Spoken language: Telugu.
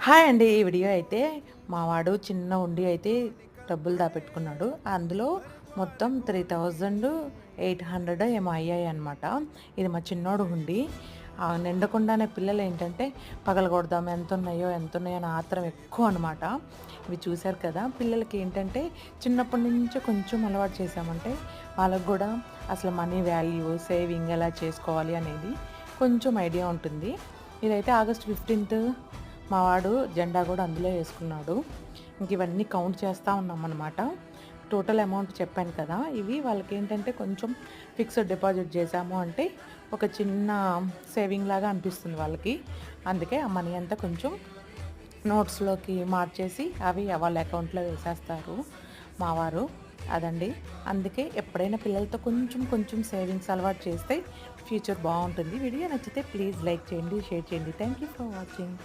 హాయ్ అండి. ఈ వీడియో అయితే మా వాడు చిన్న ఉండి అయితే డబ్బులు దాపెట్టుకున్నాడు. అందులో మొత్తం 3800 ఏమో అయ్యాయన్నమాట. ఇది మా చిన్నోడు హుండీ. నిండకుండానే పిల్లలేంటంటే పగలగొడదాం ఎంతున్నాయో, ఎంతున్నాయో అని ఆత్రం ఎక్కువనమాట. ఇవి చూసారు కదా! పిల్లలకి ఏంటంటే చిన్నప్పటి నుంచే కొంచెం అలవాటు చేశామంటే వాళ్ళకి గూడా అసలు మనీ వాల్యూ, సేవింగ్ ఎలా చేసుకోవాలి అనేది కొంచెం ఐడియా ఉంటుంది. ఇదైతే ఆగస్ట్ 15థ్ మా వాడు జెండా కూడా అందులో వేసుకున్నాడు. ఇంక ఇవన్నీ కౌంట్ చేస్తూ ఉన్నామన్నమాట. టోటల్ అమౌంట్ చెప్పాను కదా! ఇవి వాళ్ళకేంటంటే కొంచెం ఫిక్స్డ్ డిపాజిట్ చేశాము అంటే ఒక చిన్న సేవింగ్ లాగా అనిపిస్తుంది వాళ్ళకి. అందుకే ఆ మనీ అంతా కొంచెం నోట్స్‌లోకి మార్చేసి అవి వాళ్ళ అకౌంట్‌లో వేసేస్తారు మా వారు. అదండి. అందుకే ఎప్పుడైనా పిల్లలతో కొంచెం కొంచెం సేవింగ్స్ అలవాటు చేస్తే ఫ్యూచర్ బావుంటుంది. వీడియో నచ్చితే ప్లీజ్ లైక్ చేయండి, షేర్ చేయండి. Thank you for watching.